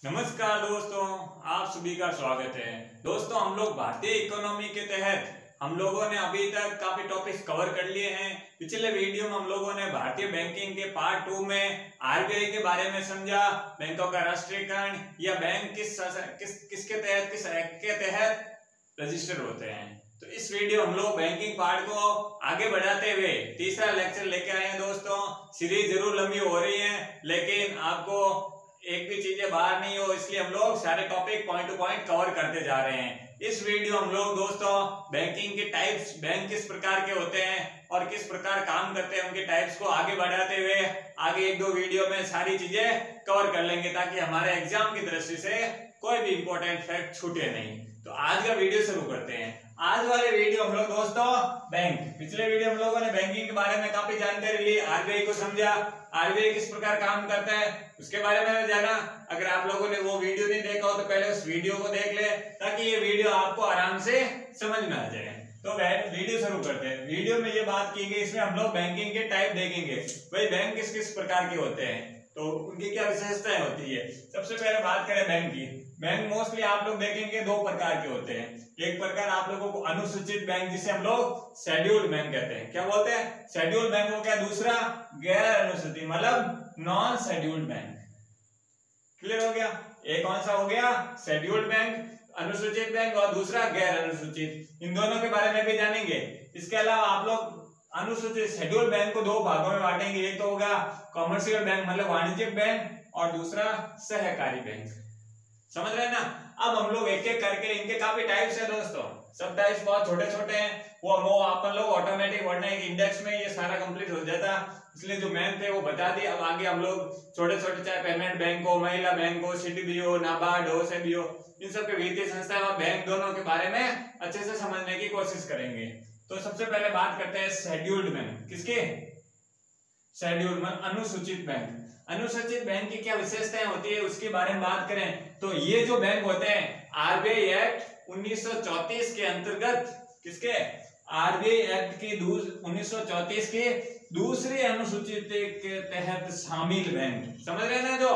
नमस्कार दोस्तों, आप सभी का स्वागत है। दोस्तों, हम लोग भारतीय इकोनॉमी के तहत हम लोगों ने अभी तक काफी टॉपिक्स कवर कर लिए हैं। पिछले वीडियो में हम लोगों ने भारतीय बैंकिंग के पार्ट 2 में आरबीआई के बारे में समझा, बैंकों का राष्ट्रीयकरण या बैंक किसके तहत, किस एक्ट के तहत रजिस्टर होते हैं। तो इस वीडियो हम लोग बैंकिंग पार्ट को आगे बढ़ाते हुए तीसरा लेक्चर लेके आए हैं। दोस्तों, सीरीज जरूर लंबी हो रही है, लेकिन आपको एक भी चीजें बाहर नहीं हो, इसलिए हम लोग सारे topic point two point cover करते जा रहे हैं। इस वीडियो हम लोग दोस्तों बैंकिंग के टाइप्स, बैंक किस प्रकार के होते हैं और किस प्रकार काम करते हैं, उनके टाइप्स को आगे बढ़ाते हुए आगे एक दो वीडियो में सारी चीजें कवर कर लेंगे, ताकि हमारे एग्जाम की दृष्टि से कोई भी इंपॉर्टेंट फैक्ट छूटे नहीं। तो आज का वीडियो शुरू करते हैं। आज वाले वीडियो हम लोग दोस्तों बैंक, पिछले वीडियो हम लोगों ने बैंकिंग के बारे में काफी जानकारी ली, आरबीआई को समझा, आरबीआई किस प्रकार काम करता है उसके बारे में जाना। अगर आप लोगों ने वो वीडियो नहीं देखा हो तो पहले उस वीडियो को देख ले, ताकि ये वीडियो आपको आराम से समझ में आ जाए। तो वीडियो शुरू करते हैं। वीडियो में ये बात की गई, इसमें हम लोग बैंकिंग के टाइप देखेंगे, भाई बैंक किस किस प्रकार के होते हैं, तो उनकी क्या विशेषताएं होती है। सबसे पहले बात करें बैंक की। बैंक मोस्टली आप लोग देखेंगे दो प्रकार के होते हैं। एक प्रकार आप लोगों को अनुसूचित बैंक, जिसे हम लोग शेड्यूल्ड बैंक कहते हैं। क्या बोलते हैं? शेड्यूल्ड बैंक हो गया। दूसरा गैर अनुसूचित, मतलब नॉन शेड्यूल्ड बैंक। क्लियर हो गया? एक कौन सा हो गया? शेड्यूल्ड बैंक, अनुसूचित बैंक, और दूसरा गैर अनुसूचित। इन दोनों के बारे में भी जानेंगे। इसके अलावा आप लोग अनुसूचित शेड्यूल्ड बैंक को दो भागों में बांटेंगे। एक तो होगा कॉमर्शियल बैंक, मतलब वाणिज्यिक बैंक, और दूसरा सहकारी बैंक। समझ रहे हैं ना? अब हम लोग एक एक करके, इनके काफी टाइप्स है दोस्तों, सब टाइप्स बहुत छोटे छोटे हैं। वो अपन लोग ऑटोमेटिक वरना एक इंडेक्स में ये सारा कंप्लीट हो जाता, इसलिए जो मैन थे वो बता दिए। अब आगे हम लोग छोटे छोटे, चाहे पेमेंट बैंक हो, महिला बैंक हो, सिडबी हो, नाबार्ड हो, सेबी हो, इन सब के वित्तीय संस्थाएं और बैंक दोनों के बारे में अच्छे से समझने की कोशिश करेंगे। तो सबसे पहले बात करते हैं शेड्यूल्ड बैंक। किसके? शेड्यूल्ड मतलब अनुसूचित बैंक। अनुसूचित बैंक की क्या विशेषताएं होती है उसके बारे में बात करें तो ये जो बैंक होते हैं आरबीआई एक्ट 1934 के अंतर्गत, किसके? आरबीआई एक्ट की 1934 के दूसरे अनुसूचित के तहत शामिल बैंक। समझ रहे हैं ना? जो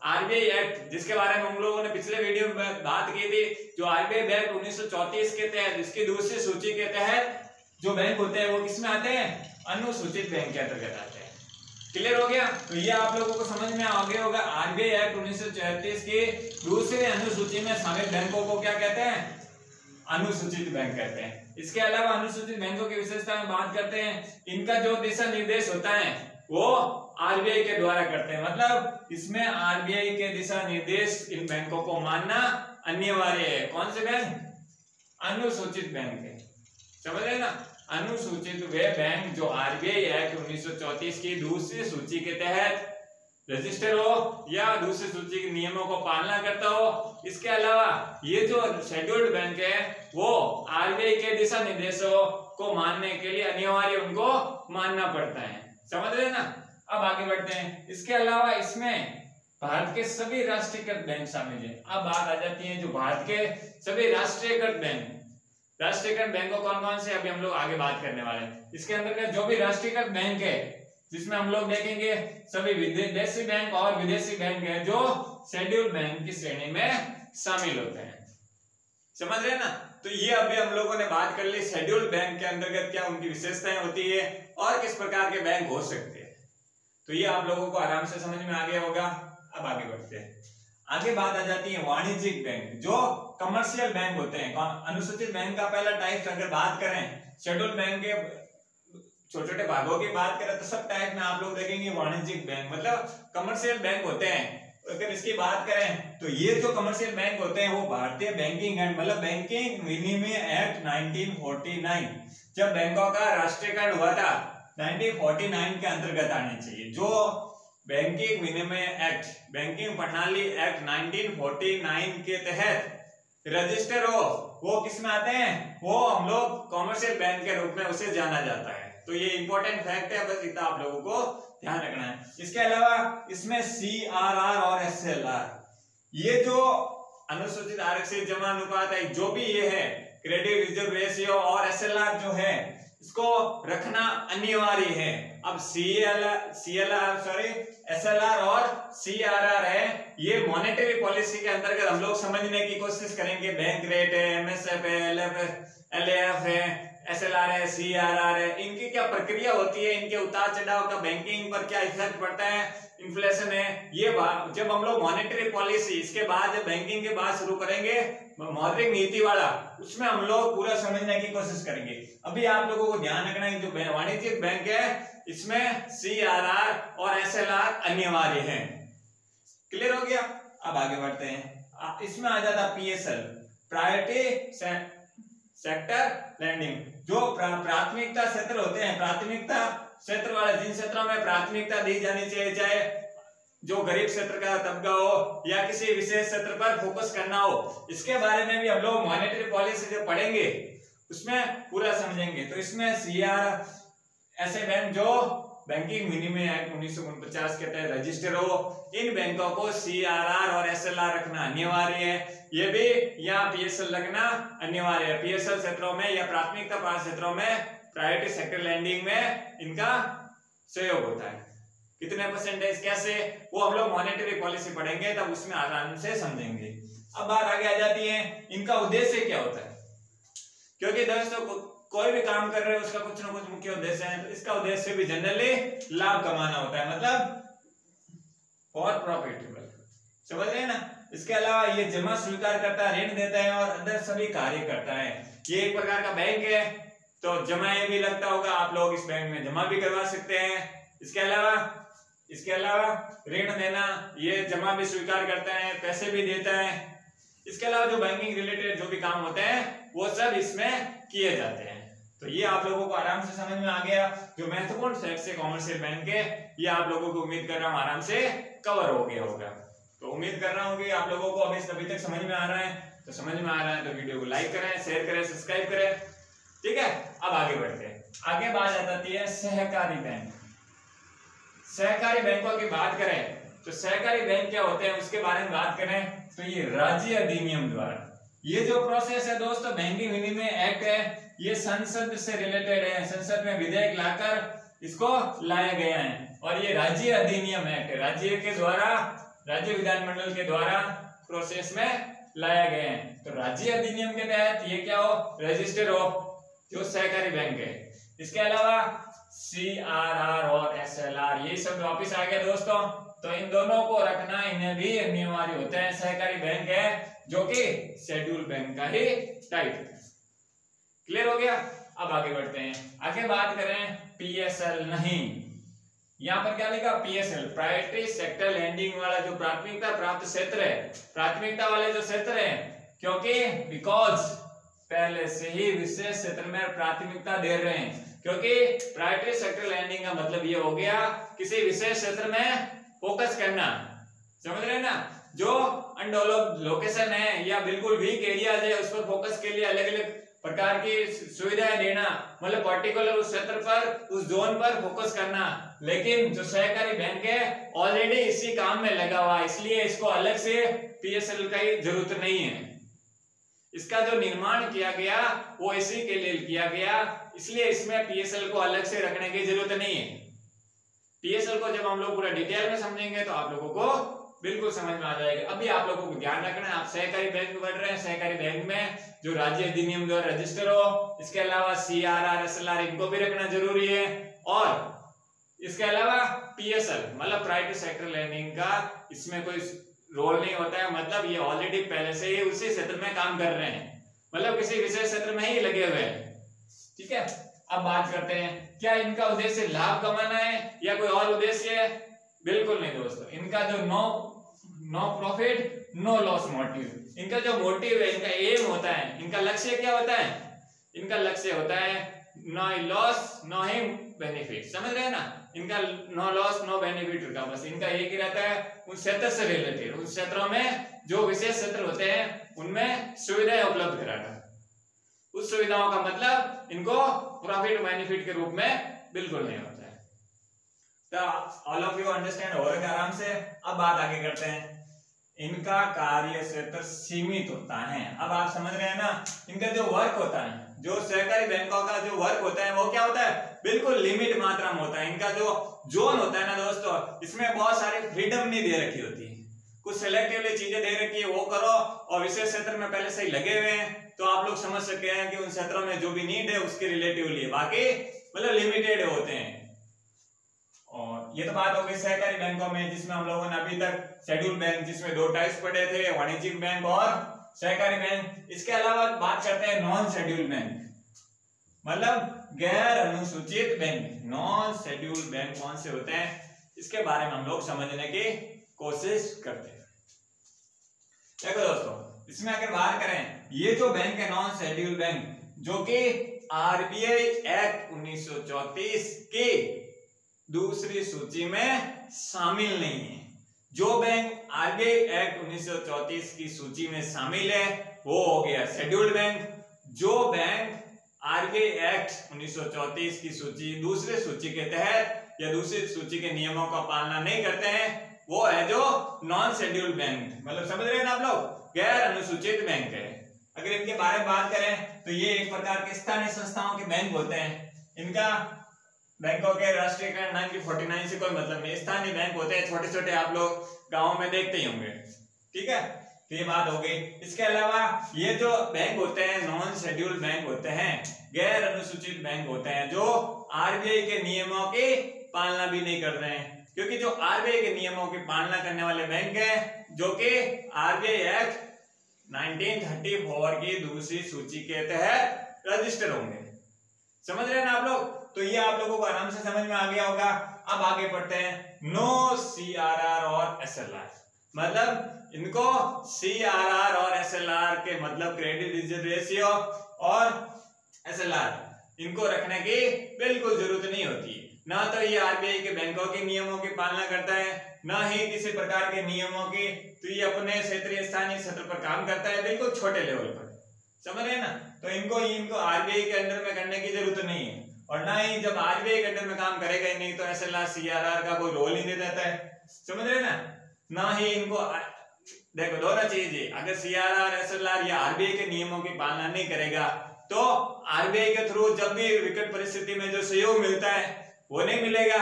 आरबीआई एक्ट जिसके बारे में हम लोगों ने पिछले वीडियो में बात की थी, जो आरबीआई एक्ट 1934 के तहत, इसकी दूसरी सूची के तहत जो बैंक होते हैं वो किसमें आते हैं? अनुसूचित बैंक के अंतर्गत आते हैं। क्लियर हो गया? तो ये आप लोगों को समझ में आ गया होगा। आरबीआई एक्ट 1934 के दूसरे अनुसूची में शामिल बैंकों को क्या कहते हैं? अनुसूचित बैंक कहते हैं। इसके अलावा अनुसूचित बैंकों की विशेषता में बात करते हैं, इनका जो दिशा निर्देश होता है वो आरबीआई के द्वारा करते हैं। मतलब इसमें आरबीआई के दिशा निर्देश इन बैंकों को मानना अनिवार्य है। कौन से बैंक? अनुसूचित बैंक है। समझ रहे ना? अनुसूचित वे बैंक जो आरबीआई एक्ट 1934 की दूसरी सूची के तहत रजिस्टर हो या दूसरी सूची के नियमों को पालना करता हो। इसके अलावा ये जो शेड्यूल्ड बैंक है वो आरबीआई के दिशा निर्देशों को मानने के लिए अनिवार्य उनको मानना पड़ता है। समझ रहे ना? अब आगे बढ़ते हैं। इसके अलावा इसमें भारत के सभी राष्ट्रीयकृत बैंक शामिल है। अब बात आ जाती है जो भारत के सभी राष्ट्रीयकृत बैंक, राष्ट्रीयकृत बैंकों कौन कौन से अभी हम लोग आगे बात करने वाले हैं। इसके अंदर जो भी राष्ट्रीयकृत बैंक है, जिसमें हम लोग देखेंगे सभी विदेशी बैंक और विदेशी बैंक है जो शेड्यूल्ड बैंक की श्रेणी में शामिल होते हैं। समझ रहे हैं ना? तो ये अभी हम लोगों ने बात कर ली शेड्यूल्ड बैंक के अंतर्गत क्या उनकी विशेषताएं होती है और किस प्रकार के बैंक हो सकते हैं। तो ये आप लोगों को आराम से समझ में आ गया होगा। अब आगे बढ़ते हैं। आगे बात आ जाती है वाणिज्यिक बैंक, जो कमर्शियल बैंक होते हैं। अनुसूचित बैंक का पहला टाइप अगर बात करें, शेड्यूल्ड बैंक के छोटे छोटे भागों की बात करें तो सब टाइप में आप लोग देखेंगे वाणिज्यिक बैंक मतलब कमर्शियल बैंक होते हैं। अगर इसकी बात करें तो ये जो कमर्शियल बैंक होते हैं वो भारतीय बैंकिंग एंड मतलब बैंकिंग विनिमय एक्ट 1949, जब बैंकों का राष्ट्रीयकरण हुआ था 1949 के अंतर्गत आने चाहिए। जो बैंकिंग विनिमय एक्ट, बैंकिंग प्रणाली एक्ट 1949 के तहत रजिस्टर हो, वो किस में आते हैं? वो हम लोग कॉमर्शियल बैंक के रूप में उसे जाना जाता है। तो ये इंपॉर्टेंट फैक्ट है, बस इतना आप लोगों को ध्यान रखना है। इसके अलावा इसमें सीआरआर और एसएलआर, ये जो अनुसूचित आरक्षित जमा अनुपात है, जो भी ये है, क्रेडिट रिजर्व रेशियो और एसएलआर जो है, इसको रखना अनिवार्य है। अब एसएलआर और सीआरआर है, ये मॉनेटरी पॉलिसी के अंतर्गत हम लोग समझने की कोशिश करेंगे। बैंक रेट है, एमएसएफ है, एलएफ है, एसएलआर है, सीआरआर है, इनकी क्या प्रक्रिया होती है, इनके उतार चढ़ाव का बैंकिंग पर क्या इफेक्ट पड़ता है, इन्फ्लेशन है, ये जब हम लोग मॉनेटरी पॉलिसी इसके बाद जब बैंकिंग के बाद शुरू करेंगे मौद्रिक नीति वाला, उसमें हम लोग पूरा समझने की कोशिश करेंगे। अभी आप लोगों को ध्यान रखना है, जो वाणिज्यिक बैंक है इसमें सीआरआर और एसएलआर अनिवार्य है। क्लियर हो गया? अब आगे बढ़ते हैं। इसमें आ जाता पीएसएल, प्रायोरिटी सेक्टर लैंडिंग। जो प्राथमिकता क्षेत्र होते हैं, प्राथमिकता क्षेत्र वाले, जिन क्षेत्रों में प्राथमिकता दी जानी चाहिए, चाहे जो गरीब क्षेत्र का तबका हो या किसी विशेष क्षेत्र पर फोकस करना हो, इसके बारे में भी हम लोग मॉनेटरी पॉलिसी जो पढ़ेंगे उसमें पूरा समझेंगे। तो इसमें सीआर ऐसे बैंक जो बैंकिंग विनिमय एक्ट 1949 के तहत रजिस्टर हो, इन बैंकों को सीआरआर और एसएलआर रखना अनिवार्य है। ये भी यहाँ पीएसएल रखना अनिवार्य है। पीएसएल क्षेत्रों में या प्राथमिकता क्षेत्रों में, प्रायोरिटी सेक्टर लैंडिंग में इनका सहयोग होता है। कितने परसेंटेज, कैसे, वो हम लोग मॉनेटरी पॉलिसी पढ़ेंगे तब उसमें आराम से समझेंगे। अब बात आगे आ जाती है, इनका उद्देश्य क्या होता है, क्योंकि दोस्तों कोई भी काम कर रहे हो उसका कुछ ना कुछ मुख्य उद्देश्य है। इसका उद्देश्य भी जनरली लाभ कमाना होता है, मतलब और प्रॉफिटेबल, समझ रहे हैं ना। इसके अलावा ये जमा स्वीकार करता है, ऋण देता है और अंदर सभी कार्य करता है। ये एक प्रकार का बैंक है, तो जमा भी लगता होगा, आप लोग इस बैंक में जमा भी करवा सकते हैं। इसके अलावा ऋण देना, ये जमा भी स्वीकार करता है, पैसे भी देता है। इसके अलावा जो बैंकिंग रिलेटेड जो भी काम होते हैं वो सब इसमें किए जाते हैं। तो ये आप लोगों को आराम से समझ में आ गया। जो महत्वपूर्ण फैक्ट्स है कॉमर्शियल बैंक के, ये आप लोगों को उम्मीद कर रहा हूँ आराम से कवर हो गया होगा। तो उम्मीद कर रहा हूँ कि आप लोगों को अभी तक समझ में आ रहा है। तो समझ में आ रहा है तो वीडियो को लाइक करें, शेयर करें, सब्सक्राइब करें, ठीक है। अब आगे बढ़ते हैं। आगे बात आ जाती है सहकारी बैंक। सहकारी बैंकों की बात करें तो सहकारी बैंक क्या होते हैं उसके बारे में बात करें तो ये राज्य अधिनियम द्वारा, ये जो प्रोसेस है दोस्तों, बैंकिंग विनिमय एक्ट है, ये संसद से रिलेटेड है। संसद में विधेयक लाकर इसको लाया गया है और ये राज्य अधिनियम एक्ट है, राज्य के द्वारा, राज्य विधानमंडल के द्वारा प्रोसेस में लाया गया है। तो राज्य अधिनियम के तहत ये क्या हो, रजिस्टर हो जो सहकारी बैंक है। इसके अलावा सीआरआर और एसएलआर, ये सब वापिस आ गया दोस्तों। तो इन दोनों को रखना, इन्हें भी अनिवार्य होता है। सहकारी बैंक है जो कि शेड्यूल बैंक का ही टाइप है। क्लियर हो गया? अब आगे बढ़ते हैं। आगे बात करें पीएसएल नहीं, यहाँ पर क्या लिखा, पीएसएल, प्रायोरिटी सेक्टर लैंडिंग वाला जो प्राथमिकता प्राप्त क्षेत्र है, प्राथमिकता वाले जो क्षेत्र है, क्योंकि बिकॉज पहले से ही विशेष क्षेत्र में प्राथमिकता दे रहे हैं। क्योंकि प्रायोरिटी सेक्टर लैंडिंग का मतलब ये हो गया किसी विशेष क्षेत्र में फोकस करना, समझ रहे हैं ना। जो अनडेवलप्ड लोकेशन है या बिल्कुल वीक एरियाज है, उस पर फोकस के लिए अलग अलग प्रकार की सुविधाएं देना, मतलब पर्टिकुलर उस क्षेत्र पर, उस जोन पर फोकस करना। लेकिन जो सहकारी बैंक है ऑलरेडी इसी काम में लगा हुआ है, इसलिए इसको अलग से पीएसएल की जरूरत नहीं है। इसका जो निर्माण किया गया वो इसी के लिए किया गया, इसलिए इसमें पीएसएल को अलग से रखने की जरूरत नहीं है। पीएसएल को जब हम लोग पूरा डिटेल में समझेंगे तो आप लोगों को बिल्कुल समझ में आ जाएगा। अभी आप लोगों को ध्यान रखना है, आप सहकारी बैंक में पढ़ रहे हैं, सहकारी बैंक में जो राज्य अधिनियम द्वारा रजिस्टर हो, इसके अलावा सीआरआर, एसएलआर, इनको भी रखना जरूरी है। और इसके अलावा पीएसएल मतलब प्रायोरिटी सेक्टर लैंडिंग का इसमें कोई रोल नहीं होता है, मतलब ये ऑलरेडी पहले से ही उसी क्षेत्र में काम कर रहे हैं, मतलब किसी विशेष क्षेत्र में ही लगे हुए हैं, ठीक है। अब बात करते हैं, क्या इनका उद्देश्य लाभ कमाना है या कोई और उद्देश्य है? बिल्कुल नहीं दोस्तों। इनका जो no profit no loss motive, इनका जो मोटिव है, इनका एम होता है, इनका लक्ष्य क्या होता है? इनका लक्ष्य होता है नो लॉस नो ही बेनिफिट, समझ रहे हैं ना। इनका नो लॉस नो बेनिफिट का बस इनका एक ही रहता है, उस क्षेत्र से रिलेटेड, उस क्षेत्रों में जो विशेष क्षेत्र होते हैं उनमें सुविधाएं उपलब्ध कराना। उस सुविधाओं का मतलब इनको प्रॉफिट बेनिफिट के रूप में बिल्कुल नहीं होता है। तो ऑल ऑफ यू अंडरस्टैंड हो रहा है आराम से। अब बात आगे करते हैं। इनका कार्य क्षेत्र सीमित होता है। अब आप समझ रहे हैं ना, इनका जो वर्क होता है, जो सहकारी बैंकों का जो वर्क होता है वो क्या होता है? बिल्कुल लिमिट मात्रा में होता है। इनका जो जोन होता है ना दोस्तों, इसमें बहुत सारी फ्रीडम नहीं दे रखी होती है, कुछ सिलेक्टिवली चीजें दे रखी है वो करो, और विशेष क्षेत्र में पहले से ही लगे हुए हैं तो आप लोग समझ सकते हैं कि उन क्षेत्रों में जो भी नीड है उसके रिलेटिवली, बाकी मतलब लिमिटेड होते हैं। और ये तो बात हो गई सहकारी बैंकों में, जिसमें हम लोगों ने अभी तक शेड्यूल बैंक जिसमें 2 टाइप्स पढ़े थे, वाणिज्यिक बैंक और सहकारी बैंक। इसके अलावा बात करते हैं नॉन शेड्यूल बैंक, मतलब गैर अनुसूचित बैंक। नॉन शेड्यूल बैंक कौन से होते हैं इसके बारे में हम लोग समझने की कोशिश करते हैं। देखो दोस्तों, इसमें अगर बात करें, ये जो बैंक है नॉन शेड्यूल बैंक, जो कि आरबीआई एक्ट 1934 की दूसरी सूची में शामिल नहीं है। जो बैंक आरबीआई एक्ट 1934 की सूची में शामिल है वो हो गया शेड्यूल्ड बैंक। जो बैंक आरबीआई एक्ट 1934 की सूची दूसरे सूची के तहत या दूसरी सूची के नियमों का पालना नहीं करते हैं वो है जो नॉन शेड्यूल्ड बैंक, मतलब समझ रहे हैं ना आप लोग, गैर अनुसूचित बैंक है। अगर इनके बारे में बात करें तो ये एक प्रकार के स्थानीय संस्थाओं के बैंक होते हैं। इनका बैंकों के राष्ट्रीयकरण 1949 से कोई मतलब नहीं, स्थानीय बैंक होते हैं, छोटे छोटे आप लोग गाँव में देखते ही होंगे। ठीक है, तो ये बात हो गई। इसके अलावा ये जो बैंक होते हैं नॉन शेड्यूल्ड बैंक होते हैं, गैर अनुसूचित बैंक होते हैं, जो आरबीआई के नियमों की पालना भी नहीं कर रहे हैं। क्योंकि जो आरबीआई के नियमों की पालना करने वाले बैंक हैं, जो कि आरबीआई एक्ट 1934 की दूसरी सूची के तहत रजिस्टर होंगे। समझ रहे हैं ना आप लोग? तो ये आप लोगों को आराम से समझ में आ गया होगा। अब आगे बढ़ते हैं, नो सीआरआर और एसएलआर, मतलब इनको सीआरआर और एसएलआर के मतलब क्रेडिट रिजर्व रेशियो और एसएलआर इनको रखने की बिल्कुल जरूरत नहीं होती। ना तो ये आरबीआई के बैंकों के नियमों की पालना करता है, ना ही किसी प्रकार के नियमों की, तो ये अपने क्षेत्रीय स्थानीय स्तर पर काम करता है, बिल्कुल छोटे लेवल पर। समझ रहे हैं ना? तो इनको आरबीआई के अंडर में करने की जरूरत नहीं है, और ना ही जब आरबीआई के अंडर में काम करेगा ही नहीं तो एसएलआर सीआरआर का कोई रोल ही नहीं रहता है। समझ रहे हैं ना? ना ही इनको देखो दोनों चीज है, अगर सीआरआर एसएलआर या आरबीआई के नियमों की पालना नहीं करेगा तो आरबीआई के थ्रू जब भी विकट परिस्थिति में जो सहयोग मिलता है वो नहीं मिलेगा।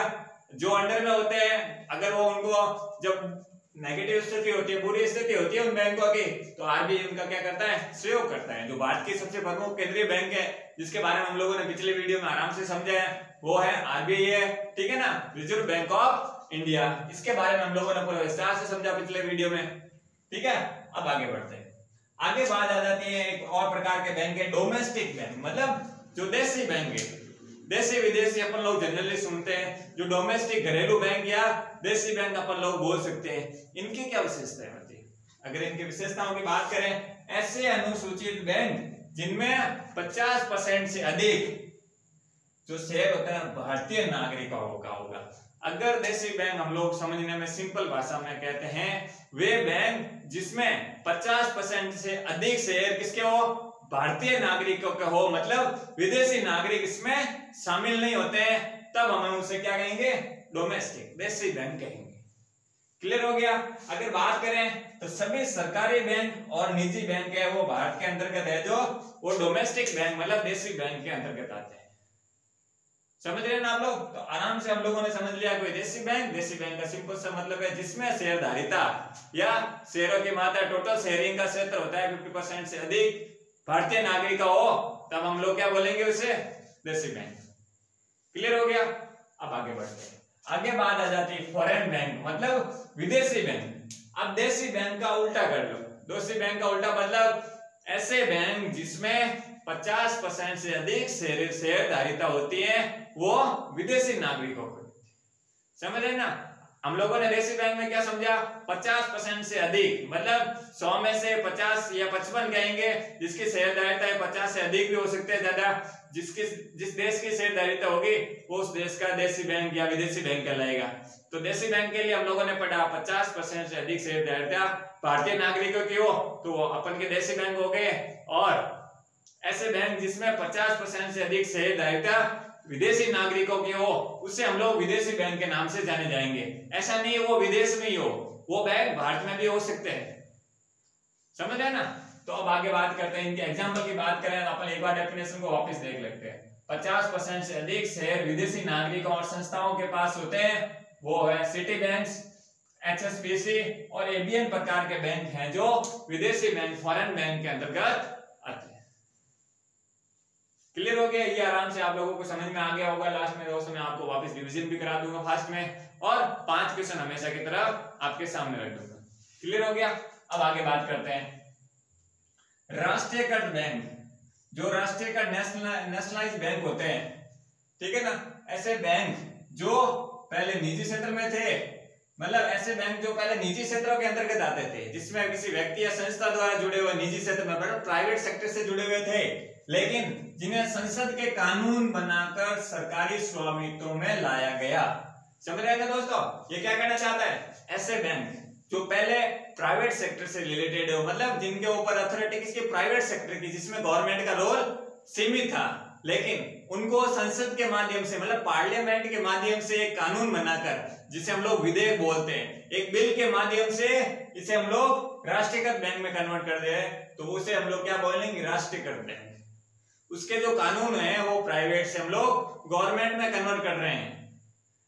जो अंडर में होते हैं अगर वो उनको जब नेगेटिव स्थिति होती है, बुरी स्थिति होती है उन बैंकों की, तो आरबीआई उनका क्या करता है, सहयोग करता है। जो भारत की सबसे प्रमुख केंद्रीय बैंक है जिसके बारे में हम लोगों ने पिछले वीडियो में आराम से समझा है वो है आरबीआई है, ठीक है ना, रिजर्व बैंक ऑफ इंडिया। इसके बारे में हम लोगों ने पूरा विस्तार से समझा पिछले वीडियो में। ठीक है, अब आगे बढ़ते हैं। आगे बात आ जाती है एक और प्रकार के बैंक है डोमेस्टिक बैंक, मतलब जो देशी बैंक है। देशी विदेशी अपन लोग जनरली सुनते हैं, जो डोमेस्टिक घरेलू बैंक या देशी बैंक अपन लोग बोल सकते हैं। इनकी क्या विशेषताएं होती है? अगर इनकी विशेषताओं की बात करें, ऐसे अनुसूचित बैंक जिनमें 50% से अधिक जो शेयर होता है भारतीय नागरिकों का होगा। अगर देशी बैंक हम लोग समझने में सिंपल भाषा में कहते हैं, वे बैंक जिसमें 50% से अधिक शेयर किसके हो, भारतीय नागरिकों के हो, मतलब विदेशी नागरिक इसमें शामिल नहीं होते हैं, तब हम उसे क्या कहेंगे, डोमेस्टिक देशी बैंक कहेंगे। क्लियर हो गया? अगर बात करें तो सभी सरकारी बैंक और निजी बैंक है वो भारत के अंतर्गत है, जो वो डोमेस्टिक बैंक मतलब देशी बैंक के अंतर्गत आते हैं। समझ रहे हैं ना आप लोग? तो आराम से हम लोगों ने समझ लिया कोई देशी बैंक का सिंपल सा मतलब है जिसमें शेयरधारिता या शेयरों की मात्रा, टोटल शेयरिंग का क्षेत्र होता है 50% से अधिक भारतीय नागरिक का हो, तब हम लोग क्या बोलेंगे उसे, देशी बैंक। क्लियर हो गया? अब आगे बढ़ते हैं। आगे बात आ जाती है फॉरेन बैंक, मतलब विदेशी बैंक। अब देशी बैंक का उल्टा कर लो, देशी बैंक का उल्टा मतलब ऐसे बैंक जिसमें 50% से अधिक शेयरधारिता होती है वो विदेशी नागरिकों को। समझ रहे ना? हम लोगों ने देशी बैंक में क्या समझा, 50% से अधिक मतलब 100 में से 50 या 55 कहेंगे, जिसकी शेयरधारिता है 50 से अधिक भी हो सकते हैं ज्यादा। जिस देश की शेयरधारिता होगी वो उस देश का देशी बैंक या विदेशी बैंक कहलाएगा। तो देशी बैंक के लिए हम लोगों ने पढ़ा 50% से अधिक शेयरधारिता भारतीय नागरिकों की हो तो वो अपन के देशी बैंक हो गए, और ऐसे बैंक जिसमें 50% से अधिक शेयरधारिता विदेशी नागरिकों की हो उसे हम लोग विदेशी बैंक के नाम से जाने जाएंगे। ऐसा नहीं है वो विदेश में ही हो, वो बैंक भारत में भी हो सकते हैं। समझ रहे ना? तो अब आगे बात करते हैं, इनके एग्जांपल की बात करें तो अपन एक बार डेफिनेशन को वापस देख लेते हैं। 50% से अधिक शेयर विदेशी नागरिकों और संस्थाओं के पास होते हैं वो है सिटी बैंक्स, HSBC और ABN प्रकार के बैंक हैं जो विदेशी बैंक, फॉरेन बैंक के अंतर्गत आते हैं। क्लियर हो गया? ये आराम से आप लोगों को समझ में आ गया होगा। लास्ट में दोस्तों मैं आपको वापस रिवीजन भी करा दूंगा फास्ट में, और 5 क्वेश्चन हमेशा की तरह आपके सामने रख दूंगा। क्लियर हो गया? अब आगे बात करते हैं राष्ट्रीयकृत बैंक। जो राष्ट्रीयकृत नेशनलाइज बैंक होते हैं, ठीक है ना, ऐसे बैंक जो पहले निजी क्षेत्र में थे, मतलब ऐसे बैंक जो पहले निजी क्षेत्रों के अंतर्गत आते थे, जिसमें किसी व्यक्ति या संस्था द्वारा जुड़े हुए निजी क्षेत्र में, मतलब प्राइवेट सेक्टर से जुड़े हुए थे, लेकिन जिन्हें संसद के कानून बनाकर सरकारी स्वामित्व में लाया गया। समझ रहे हैं दोस्तों? ये क्या कहना चाहता है? ऐसे बैंक जो पहले प्राइवेट सेक्टर से रिलेटेड हो, मतलब जिनके ऊपर अथॉरिटी किसकी, प्राइवेट सेक्टर की, जिसमें गवर्नमेंट का रोल सीमित था, लेकिन उनको संसद के माध्यम से, मतलब पार्लियामेंट के माध्यम से एक कानून बनाकर, जिसे हम लोग विधेयक बोलते हैं, एक बिल के माध्यम से इसे हम लोग राष्ट्रीयकृत बैंक में कन्वर्ट कर दे, तो उसे हम लोग क्या बोलेंगे? राष्ट्रीयकृत बैंक। उसके जो कानून है वो प्राइवेट से हम लोग गवर्नमेंट में कन्वर्ट कर रहे हैं।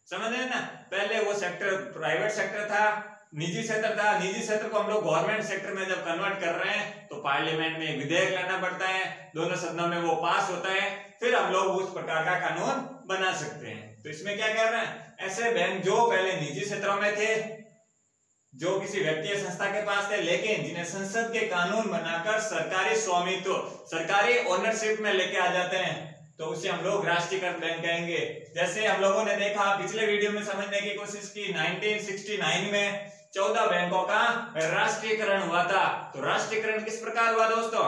समझ रहे हैं ना? पहले वो सेक्टर प्राइवेट सेक्टर था, निजी क्षेत्र था, निजी क्षेत्र को हम लोग गवर्नमेंट सेक्टर में जब कन्वर्ट कर रहे हैं तो पार्लियामेंट में विधेयक लाना पड़ता है, दोनों सदनों में वो पास होता है, फिर हम लोग उस प्रकार का कानून बना सकते हैं। तो इसमें क्या कर रहे हैं? ऐसे बैंक जो पहले निजी क्षेत्रों में थे, जो किसी व्यक्ति या संस्था के पास थे, लेकिन जिन्हें संसद के कानून बनाकर सरकारी स्वामित्व, सरकारी ओनरशिप में लेके आ जाते हैं, तो उसे हम लोग राष्ट्रीयकृत बैंक कहेंगे। जैसे हम लोगों ने देखा, पिछले वीडियो में समझने की कोशिश की, 1969 में 14 बैंकों का राष्ट्रीयकरण हुआ था। तो राष्ट्रीयकरण किस प्रकार हुआ दोस्तों?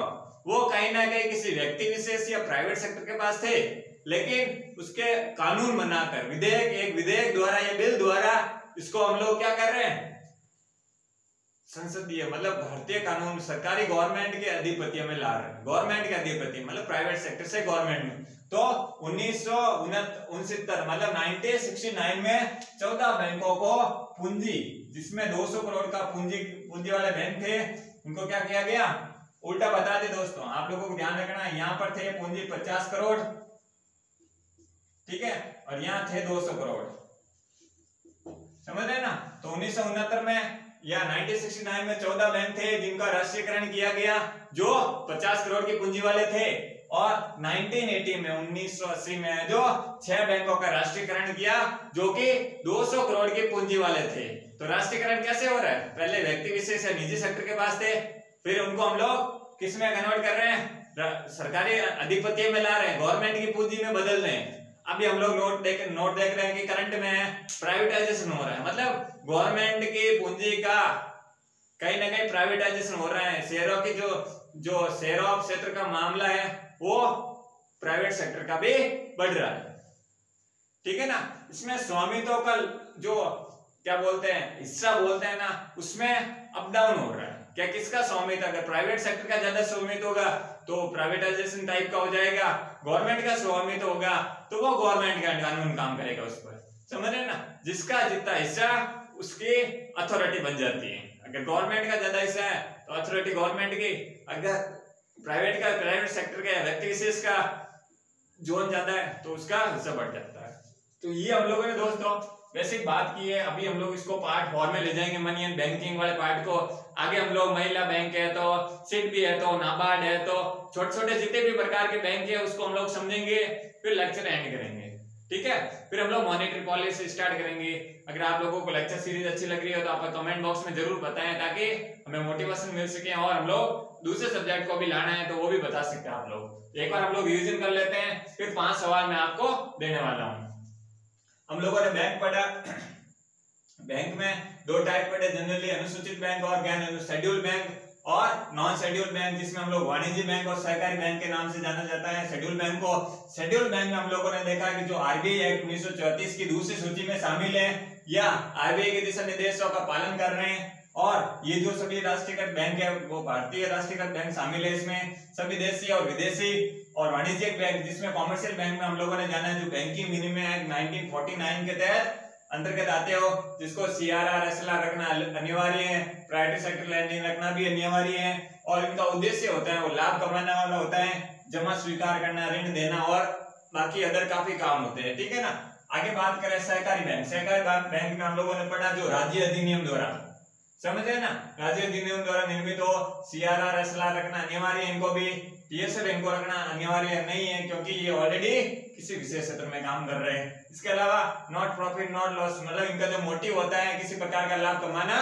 वो कहीं ना कहीं किसी व्यक्ति विशेष या प्राइवेट सेक्टर के पास थे, लेकिन उसके कानून बनाकर विधेयक, एक विधेयक द्वारा या बिल द्वारा इसको हम लोग क्या कर रहे हैं? संसदीय, मतलब भारतीय कानून, सरकारी गवर्नमेंट के अधिपत्य में ला रहे हैं। गवर्नमेंट के अधिपत्य मतलब प्राइवेट सेक्टर से गवर्नमेंट में। तो 1969 मतलब 1969 में 14 बैंकों को पूंजी, जिसमें 200 करोड़ का पूंजी वाले बैंक थे, उनको क्या किया गया? उल्टा बता दे दोस्तों, आप लोगों को ध्यान रखना है। यहाँ पर थे पूंजी 50 करोड़, ठीक है, और यहाँ थे 200 करोड़। समझ रहे ना? तो 1969 में या 1969 में 14 बैंक थे जिनका राष्ट्रीयकरण किया गया, जो 50 करोड़ की पूंजी वाले थे, और 1980 में 1980 में जो 6 बैंकों का राष्ट्रीयकरण किया जो कि 200 करोड़ की पूंजी वाले थे। तो राष्ट्रीयकरण कैसे हो रहा है? पहले व्यक्ति विशेष या निजी सेक्टर के पास थे, फिर उनको हम लोग किस में कन्वर्ट कर रहे हैं? सरकारी अधिपत्य में ला रहे हैं, गवर्नमेंट की पूंजी में बदल रहे हैं। अभी हम लोग नोट देख रहे हैं कि करंट में प्राइवेटाइजेशन हो रहा है, मतलब गवर्नमेंट की पूंजी का कहीं ना कहीं प्राइवेटाइजेशन हो रहा है। शेयरों की जो शेयर ऑफ क्षेत्र का मामला है वो प्राइवेट सेक्टर का भी बढ़ रहा है, ठीक है ना। इसमें स्वामित्व का जो क्या बोलते हैं, हिस्सा बोलते हैं ना, उसमें अप डाउन हो रहा है। क्या किसका स्वामित्व? अगर प्राइवेट सेक्टर का ज्यादा स्वामित्व होगा तो प्राइवेटाइजेशन टाइप का हो जाएगा, गवर्नमेंट का स्वामित्व होगा तो वो गवर्नमेंट का कानून काम करेगा उस पर। समझ रहे ना? जिसका जितना हिस्सा उसकी अथॉरिटी बन जाती है। अगर गवर्नमेंट का ज्यादा हिस्सा है तो अथॉरिटी गवर्नमेंट की, अगर प्राइवेट सेक्टर का व्यक्ति विशेष का जोन ज्यादा है तो उसका हिस्सा बढ़ जाता है। तो ये हम लोगों ने दोस्तों बेसिक बात की है। अभी हम लोग इसको पार्ट 4 में ले जाएंगे, मनी एंड बैंकिंग वाले पार्ट को। आगे हम लोग महिला बैंक है तो सिड भी है तो नाबार्ड है तो छोटे छोटे जितने भी प्रकार के बैंक है उसको हम लोग समझेंगे, फिर लेक्चर एंड करेंगे, ठीक है। फिर हम लोग मॉनेटरी पॉलिसी स्टार्ट करेंगे। अगर आप लोगों को लेक्चर सीरीज अच्छी लग रही है तो आप कमेंट बॉक्स में जरूर बताएं ताकि हमें मोटिवेशन मिल सके, और हम लोग दूसरे सब्जेक्ट को भी लाना है तो वो भी बता सकते हैं आप लोग। एक बार हम लोग रिवीजन कर लेते हैं, फिर 5 सवाल मैं आपको देने वाला हूँ। हम लोगों ने बैंक पढ़ा, बैंक में 2 टाइप पढ़े, जनरली अनुसूचित बैंक और गैर शेड्यूल्ड बैंक और नॉन शेड्यूल्ड बैंक, जिसमें हम लोग वाणिज्य बैंक और सहकारी बैंक के नाम से जाना जाता है। शेड्यूल्ड बैंक को, शेड्यूल्ड बैंक में हम लोगों ने देखा कि जो आरबीआई एक्ट 1934 की दूसरी सूची में शामिल है या आरबीआई के दिशा निर्देशों का पालन कर रहे हैं, और ये जो सभी राष्ट्रीयकृत बैंक है वो भारतीय राष्ट्रीयकृत बैंक शामिल है इसमें, सभी देशी और विदेशी और वाणिज्यिक बैंक, जिसमें कॉमर्शियल बैंक में हम लोगों ने जाना है जो बैंकिंग विनिमय एक्ट 1949 के तहत अंतर्गत आते हो, जिसको सीआरआर एसएलआर रखना अनिवार्य है, प्रायोरिटी सेक्टर लैंडिंग रखना भी अनिवार्य है, और इनका उद्देश्य होता है वो लाभ कमाने वाला होता है, जमा स्वीकार करना, ऋण देना और बाकी अदर काफी काम होते हैं, ठीक है ना। आगे बात करें सहकारी बैंक। सहकारी बैंक में हम लोगों ने पढ़ा जो राज्य अधिनियम द्वारा, समझे ना, राज्य अधिनियम द्वारा निर्मित हो, CRR SLR रखना अनिवार्य है, इनको भी PSU बैंक को रखना अनिवार्य नहीं है क्योंकि ये ऑलरेडी किसी विशेष क्षेत्र में काम कर रहे हैं। इसके अलावा नॉट प्रॉफिट नॉट लॉस, मतलब इनका जो मोटिव होता है किसी प्रकार का लाभ कमाना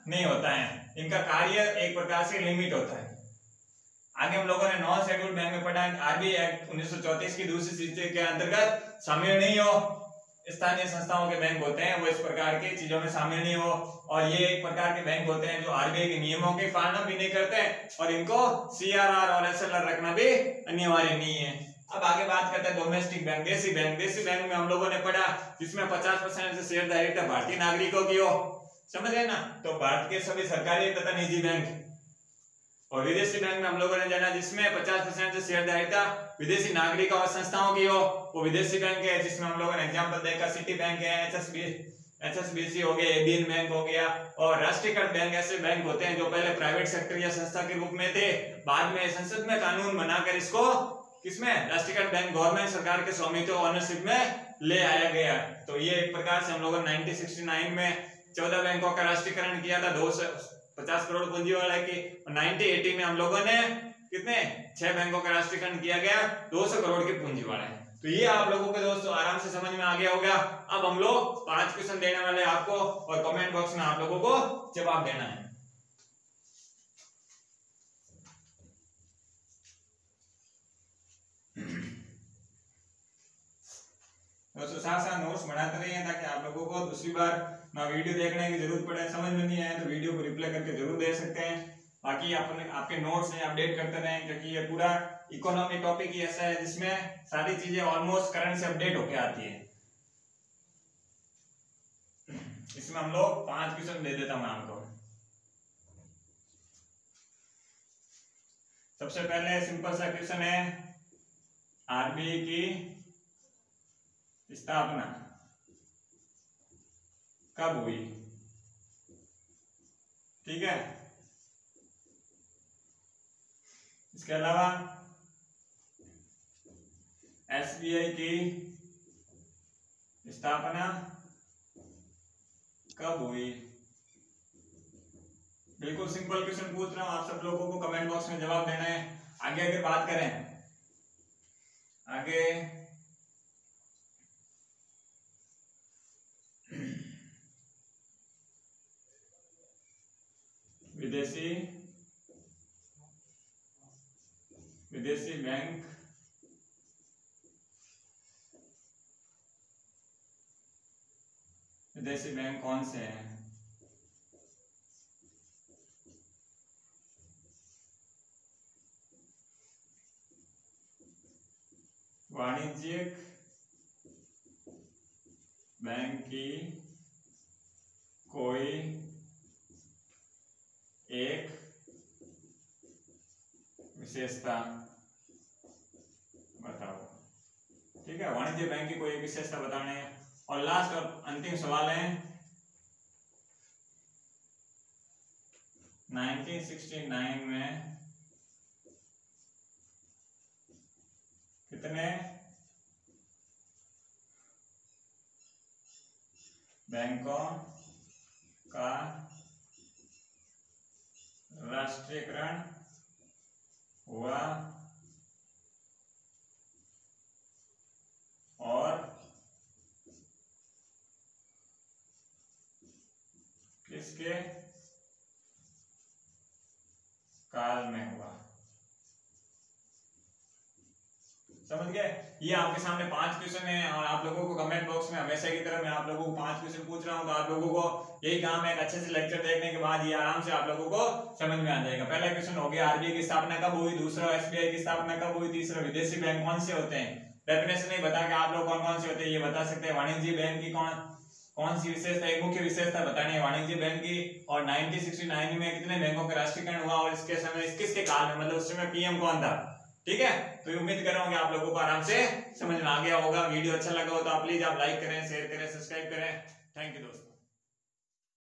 नहीं होता है, इनका कार्य एक प्रकार से लिमिट होता है। आगे हम लोगों ने नॉन शेड्यूल्ड बैंक में पढ़ा RBI एक्ट 1934 की दूसरी सूची के अंतर्गत शामिल नहीं हो, स्थानीय संस्थाओं के बैंक होते हैं वो इस प्रकार की चीजों में शामिल नहीं हो, और ये एक प्रकार के बैंक होते हैं जो RBI के नियमों की पालना भी नहीं करते और इनको CRR और SLR रखना भी अनिवार्य नहीं है। अब आगे बात करते हैं डोमेस्टिक बैंक, देसी बैंक। देसी बैंक में हम लोगों ने पढ़ा जिसमें 50% से शेयरधारिता भारतीय नागरिकों की हो, समझ रहे ना, तो भारत के सभी सरकारी तथा निजी बैंक। और विदेशी बैंक में हम लोगों ने जाना जिसमें 50% से शेयरधारिता विदेशी नागरिकों और संस्थाओं की हो, वो विदेशी बैंक है, जिसमें हम लोगों ने एग्जांपल देखा सिटी बैंक है, HSBC हो गया, ABN बैंक हो गया, और राष्ट्रीयकृत बैंक ऐसे बैंक होते हैं जो पहले प्राइवेट सेक्टर या संस्था के रूप में थे, बाद में संसद में कानून बनाकर इसको किसमें राष्ट्रीयकृत बैंक गवर्नमेंट सरकार के स्वामित्व ऑनरशिप में ले आया गया। तो ये एक प्रकार से हम लोगों ने 1969 में 14 बैंकों का राष्ट्रीयकरण किया था 250 करोड़ पूंजी वाले की, और 1980 में हम लोगों ने कितने 6 बैंकों का राष्ट्रीयकरण किया गया 200 करोड़ की पूंजी वाले। तो ये आप लोगों के दोस्तों आराम से समझ में आ गया होगा। अब हम लोग 5 क्वेश्चन देने वाले आपको, और कमेंट बॉक्स में आप लोगों को जवाब देना है। दोस्तों साथ साथ नोट्स बनाते रहिए ताकि आप लोगों को दूसरी बार ना वीडियो देखने की जरूरत पड़े, समझ में नहीं आए तो वीडियो को रिप्लाई करके जरूर दे सकते हैं। बाकी आपके नोट्स हैं अपडेट करते रहें क्योंकि ये पूरा इकोनॉमी टॉपिक ही ऐसा है जिसमें सारी चीजें ऑलमोस्ट करंट से अपडेट होके आती है। इसमें हम लोग 5 क्वेश्चन दे देता हूं आपको। सबसे पहले सिंपल सा क्वेश्चन है, RBI की स्थापना कब हुई? ठीक है, इसके अलावा SBI की स्थापना कब हुई? बिल्कुल सिंपल क्वेश्चन पूछ रहा हूं, आप सब लोगों को कमेंट बॉक्स में जवाब देना है। आगे अगर बात करें, आगे विदेशी बैंक कौन से हैं? वाणिज्यिक बैंक की कोई एक विशेषता बताओ। ठीक है, वाणिज्य बैंक की कोई एक विशेषता बताने है। और लास्ट और अंतिम सवाल है, 1969 में कितने बैंकों का राष्ट्रीयकरण हुआ और किसके काल में हुआ? समझ गए? ये आपके सामने 5 क्वेश्चन है और आप लोगों को कमेंट बॉक्स में हमेशा की तरह मैं आप लोगों को 5 क्वेश्चन पूछ रहा हूं, तो आप लोगों को यही काम है, अच्छे से लेक्चर देखने के बाद ये आराम से आप लोगों को समझ में आ जाएगा। पहला क्वेश्चन हो गया RBI की स्थापना कब हुई, दूसरा SBI की स्थापना कब हुई, तीसरा विदेशी बैंक कौन से होते हैं। डेफिनेशन नहीं बता के आप लोग कौन कौन से होते हैं ये बता सकते हैं। वाणिज्य बैंक की कौन सी विशेषता, एक मुख्य विशेषता बतानी है वाणिज्य बैंक की। और 1969 में कितने बैंकों का राष्ट्रीयकरण हुआ और इसके समय किसके काल में, मतलब उस समय PM कौन था। ठीक है, तो उम्मीद कर रहा हूं कि आप लोगों को आराम से समझ में आ गया होगा। वीडियो अच्छा लगा हो तो आप प्लीज आप लाइक करें, शेयर करें, सब्सक्राइब करें। थैंक यू दोस्तों।